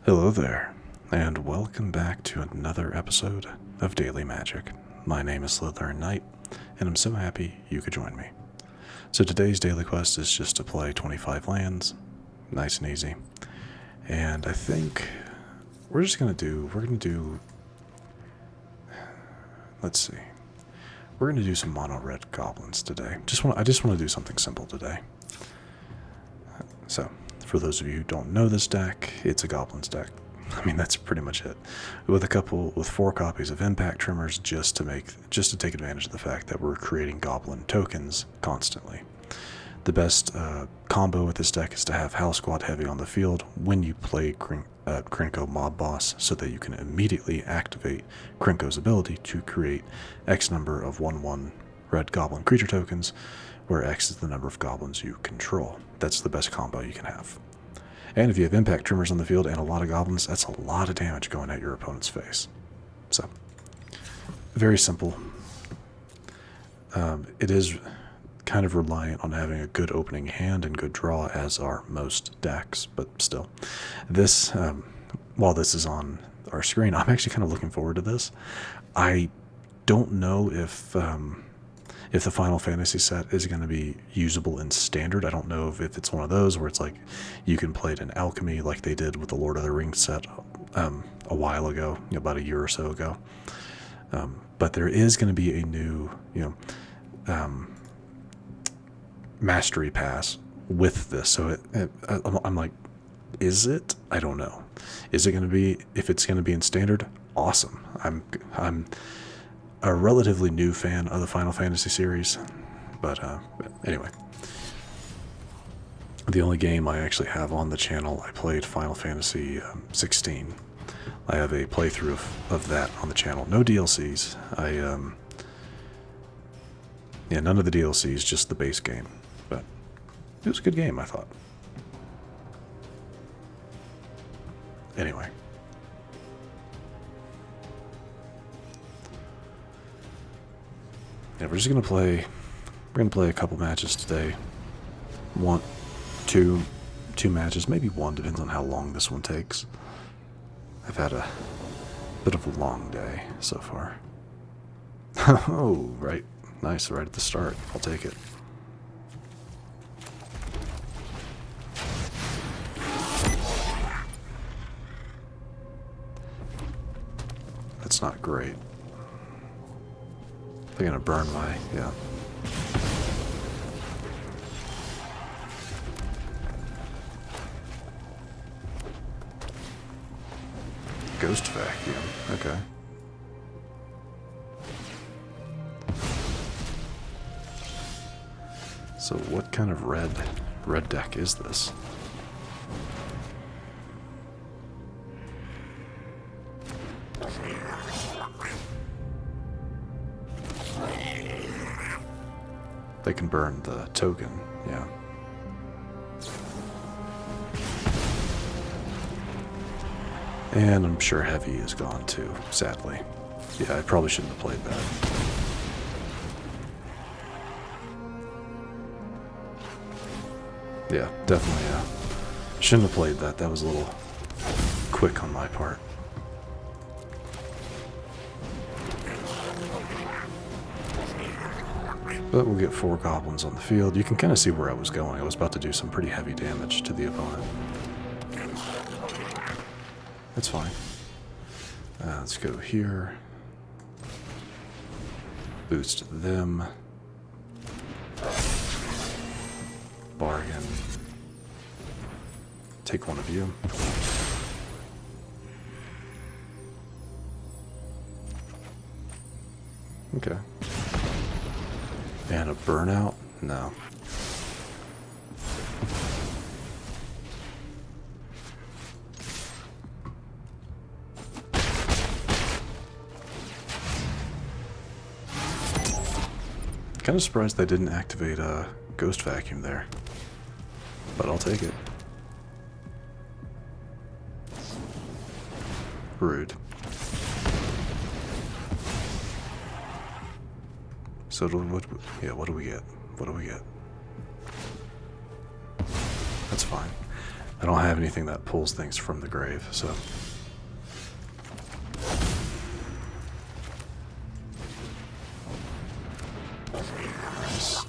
Hello there, and welcome back to another episode of Daily Magic. My name is SlytherinKnight, and I'm so happy you could join me. So today's daily quest is just to play 25 lands, nice and easy. And I think we're gonna do, let's see, we're gonna do some mono red goblins today. I just want to do something simple today. So, for those of you who don't know this deck, it's a goblins deck. I mean, that's pretty much it. With 4 copies of Impact Tremors just to take advantage of the fact that we're creating goblin tokens constantly. The best combo with this deck is to have Howlsquad Heavy on the field when you play Krenko mob boss, so that you can immediately activate Krenko's ability to create X number of 1/1 red goblin creature tokens, where X is the number of goblins you control. That's the best combo you can have. And if you have Impact Tremors on the field and a lot of goblins, that's a lot of damage going at your opponent's face. So, very simple. It is kind of reliant on having a good opening hand and good draw, as are most decks, but still. This, while this is on our screen, I'm actually kind of looking forward to this. I don't know if the Final Fantasy set is going to be usable in Standard. I don't know if it's one of those where it's like you can play it in Alchemy like they did with the Lord of the Rings set a while ago, about a year or so ago. But there is going to be a new, Mastery Pass with this. So I'm like, is it? I don't know. Is it going to be? If it's going to be in Standard, awesome. I'm a relatively new fan of the Final Fantasy series, but anyway, the only game I actually have on the channel, I played Final Fantasy 16. I have a playthrough of that on the channel. No DLCs. None of the DLCs, just the base game. But it was a good game, I thought. Anyway. Yeah, we're just gonna play. We're gonna play a couple matches today. Two matches, maybe one, depends on how long this one takes. I've had a bit of a long day so far. Oh, right, nice, right at the start. I'll take it. That's not great. They're gonna burn my, yeah. Ghost Vacuum, okay. So what kind of red deck is this? They can burn the token, yeah. And I'm sure Heavy is gone too, sadly. Yeah, I probably shouldn't have played that. Yeah, definitely, shouldn't have played that. That was a little quick on my part. But we'll get 4 goblins on the field. You can kind of see where I was going. I was about to do some pretty heavy damage to the opponent. That's fine. Let's go here. Boost them. Bargain. Take one of you. Okay. And a burnout? No. Kind of surprised they didn't activate a Ghost Vacuum there. But I'll take it. Rude. So what do we get? What do we get? That's fine. I don't have anything that pulls things from the grave, so. Nice.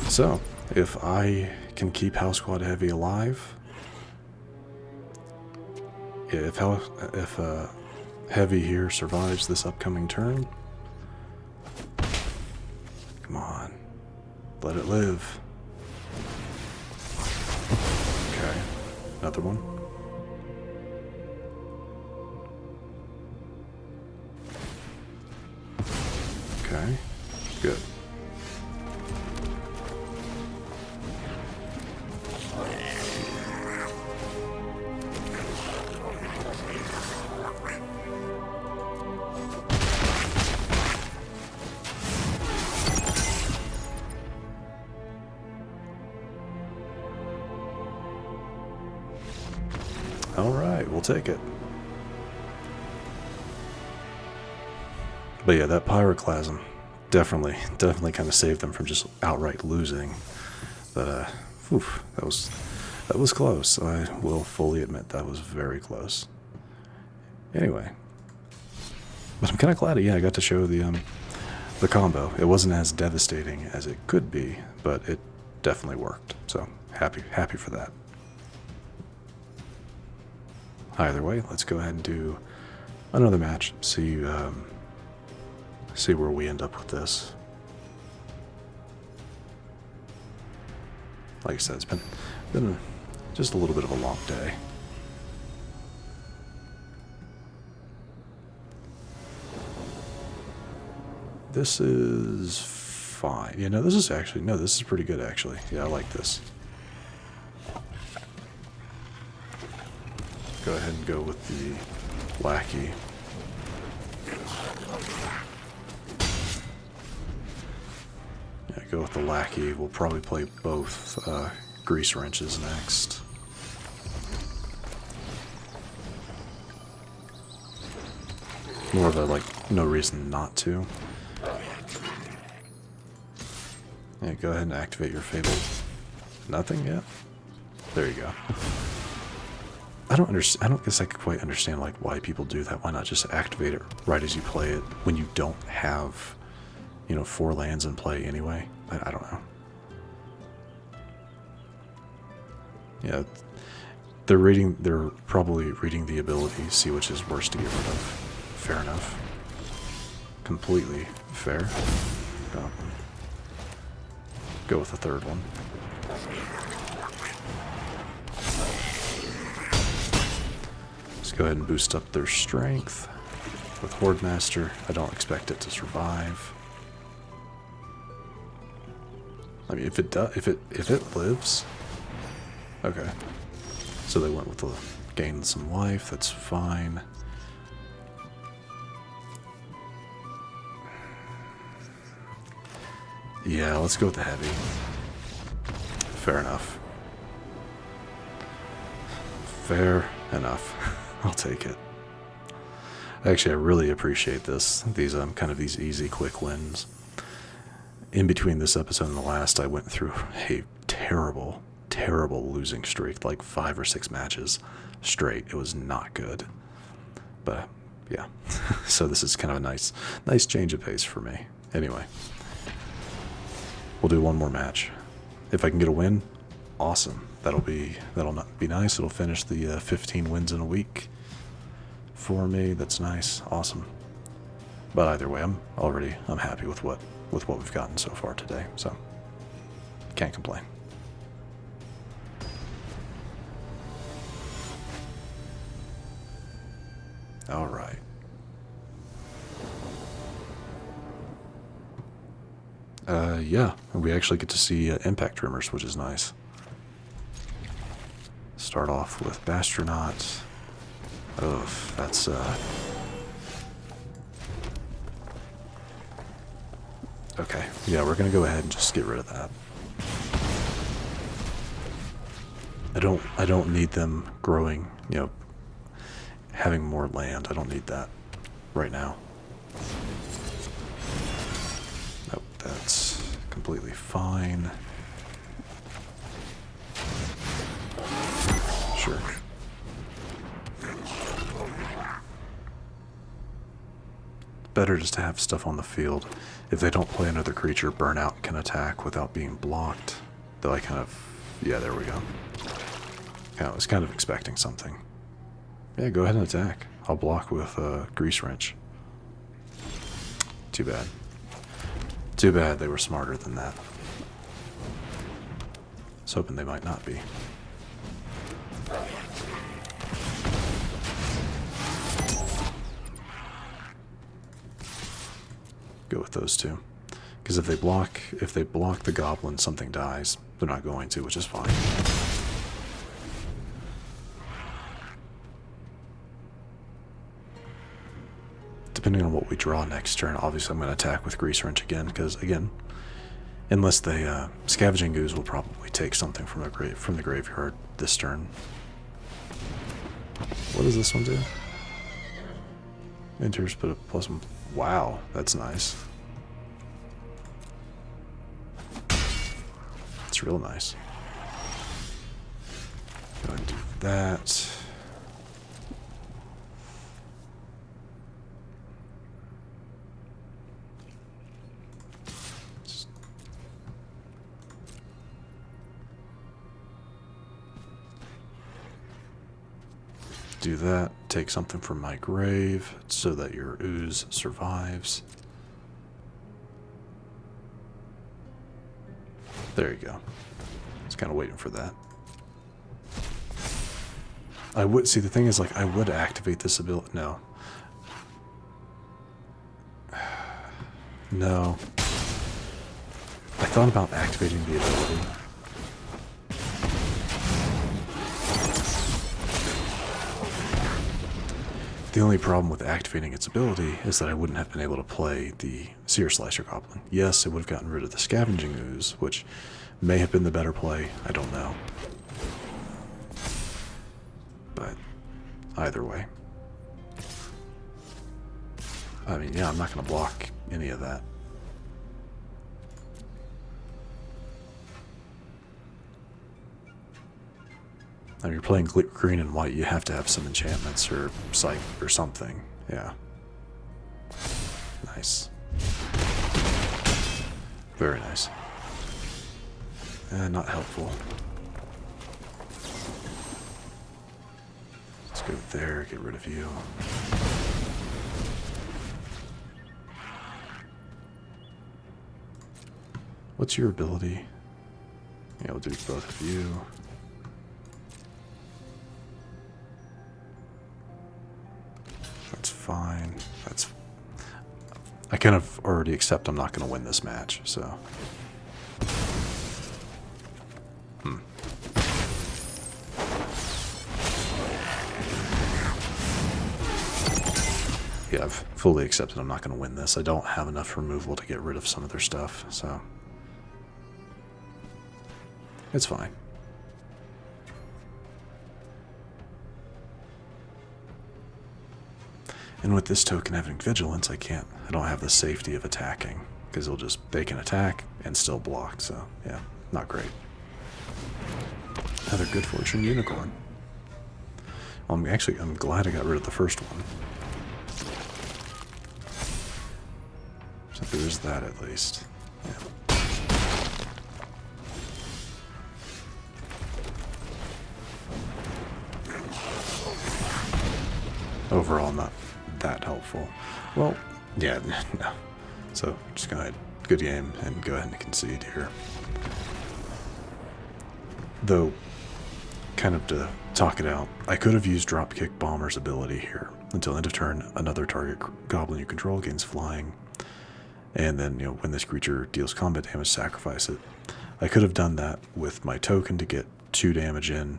So, if I can keep Howlsquad Heavy alive, if Heavy here survives this upcoming turn, come on, let it live. Okay, another one. Okay, good. Alright, we'll take it. But yeah, that Pyroclasm definitely kind of saved them from just outright losing. But oof, that was close. I will fully admit that was very close. Anyway, but I'm kind of glad, yeah, I got to show the combo. It wasn't as devastating as it could be, but it definitely worked. So happy for that. Either way, let's go ahead and do another match. See where we end up with this. Like I said, it's been just a little bit of a long day. This is fine. Yeah, no, this is actually, no, this is pretty good actually. Yeah, I like this. Go ahead and go with the Lackey. Yeah, go with the Lackey. We'll probably play both Greasewrenches next. More of a, like, no reason not to. Yeah, go ahead and activate your Fabled. Nothing yet? There you go. I don't guess I could quite understand like why people do that. Why not just activate it right as you play it when you don't have, you know, 4 lands in play anyway? I don't know. Yeah, they're probably reading the ability, see which is worse to get rid of. Fair enough. Completely fair. Goblin. Go with the third one. Go ahead and boost up their strength with Hordemaster. I don't expect it to survive. I mean, if it lives, okay. So they went with the gain some life. That's fine. Yeah, let's go with the Heavy. Fair enough. Fair enough. I'll take it. Actually, I really appreciate these kind of these easy, quick wins. In between this episode and the last, I went through a terrible losing streak, like 5 or 6 matches straight. It was not good. But yeah, so this is kind of a nice change of pace for me. Anyway, we'll do one more match. If I can get a win, awesome. That'll not be nice. It'll finish the 15 wins in a week for me. That's nice, awesome. But either way, I'm happy with what we've gotten so far today. So can't complain. All right. Yeah, we actually get to see Impact Tremors, which is nice. Start off with Bashtronaut. Oh, that's okay. Yeah, we're gonna go ahead and just get rid of that. I don't need them growing, having more land. I don't need that right now. Nope, that's completely fine. Sure. Better just to have stuff on the field. If they don't play another creature, Burnout can attack without being blocked. Though I kind of... Yeah, there we go. Yeah, I was kind of expecting something. Yeah, go ahead and attack. I'll block with Greasewrench. Too bad. Too bad they were smarter than that. I was hoping they might not be. Go with those two. Because if they block the goblin, something dies. They're not going to, which is fine. Depending on what we draw next turn, obviously I'm going to attack with Greasewrench again, because again, unless they Scavenging Ooze will probably take something from the graveyard this turn. What does this one do? Enters, put a +1. Wow, that's nice. It's real nice. Go ahead and do that. Do that, take something from my grave so that your ooze survives. There you go. I was kind of waiting for that. I would, see, the thing is, like, I would activate this ability. No. No. I thought about activating the ability. The only problem with activating its ability is that I wouldn't have been able to play the Searslicer Goblin. Yes, it would have gotten rid of the Scavenging Ooze, which may have been the better play. I don't know. But either way. I mean, yeah, I'm not going to block any of that. I mean, you're playing green and white, you have to have some enchantments or sight or something. Yeah. Nice. Very nice. Not helpful. Let's go there, get rid of you. What's your ability? Yeah, we'll do both of you. That's fine. I kind of already accept I'm not going to win this match, so. Yeah, I've fully accepted I'm not going to win this. I don't have enough removal to get rid of some of their stuff, so. It's fine. And with this token having vigilance, I don't have the safety of attacking, because they can attack and still block, so yeah, not great. Another good fortune unicorn. Well, I'm glad I got rid of the first one. So there's that at least. Yeah. Overall, not that helpful. Well, yeah, no. So just go ahead, good game, and go ahead and concede here. Though, kind of to talk it out, I could have used Dropkick Bomber's ability here. Until end of turn, another target goblin you control gains flying, and then, when this creature deals combat damage, sacrifice it. I could have done that with my token to get 2 damage in,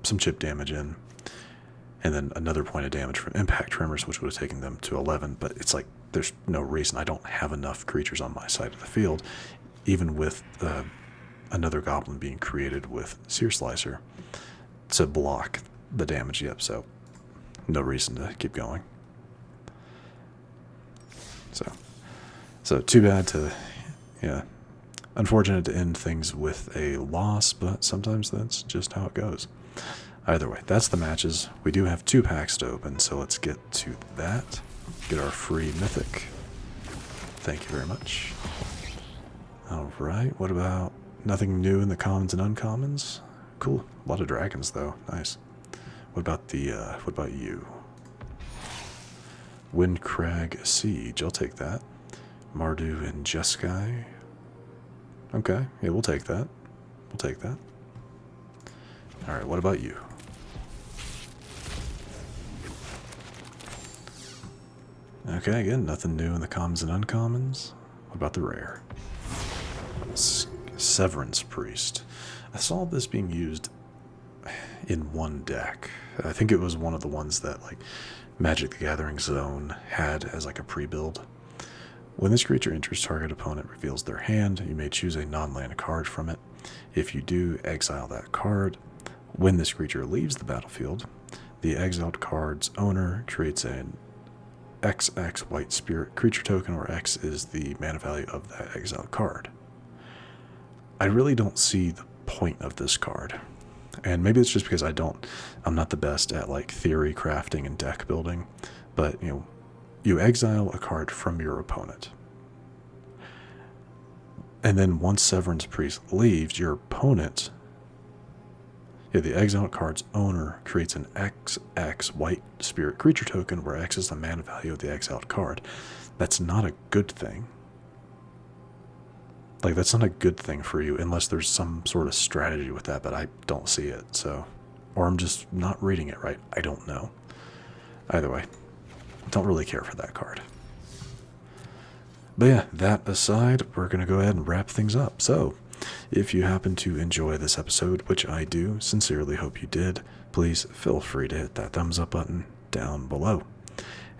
some chip damage in, and then another point of damage from Impact Tremors, which would have taken them to 11, but it's like, there's no reason. I don't have enough creatures on my side of the field, even with another goblin being created with Searslicer to block the damage. Yep, so no reason to keep going. So too bad to, yeah, unfortunate to end things with a loss, but sometimes that's just how it goes. Either way, that's the matches. We do have 2 packs to open, so let's get to that. Get our free mythic. Thank you very much. Alright, what about nothing new in the commons and uncommons? Cool. A lot of dragons though. Nice. What about you? Windcrag Siege, I'll take that. Mardu and Jeskai. Okay, yeah, we'll take that. We'll take that. Alright, what about you? Okay, again, nothing new in the commons and uncommons. What about the rare? Severance Priest. I saw this being used in one deck. I think it was one of the ones that like Magic the Gathering Zone had as like a pre-build. When this creature enters target opponent reveals their hand, you may choose a non-land card from it. If you do, exile that card. When this creature leaves the battlefield, the exiled card's owner creates an XX white spirit creature token, where X is the mana value of that exiled card. I really don't see the point of this card. And maybe it's just because I'm not the best at like theory crafting and deck building, but you exile a card from your opponent. And then once Severance Priest leaves, your opponent, the exiled card's owner creates an XX white spirit creature token where X is the mana value of the exiled card. That's not a good thing. Like, that's not a good thing for you unless there's some sort of strategy with that, but I don't see it, so. Or I'm just not reading it right. I don't know. Either way, don't really care for that card. But yeah, that aside, we're going to go ahead and wrap things up. So, if you happen to enjoy this episode, which I do sincerely hope you did, please feel free to hit that thumbs up button down below.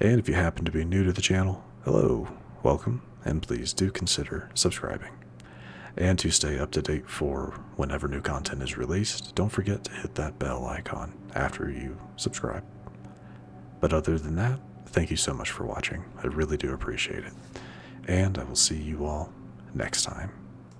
And if you happen to be new to the channel, hello, welcome, and please do consider subscribing. And to stay up to date for whenever new content is released, don't forget to hit that bell icon after you subscribe. But other than that, thank you so much for watching. I really do appreciate it. And I will see you all next time.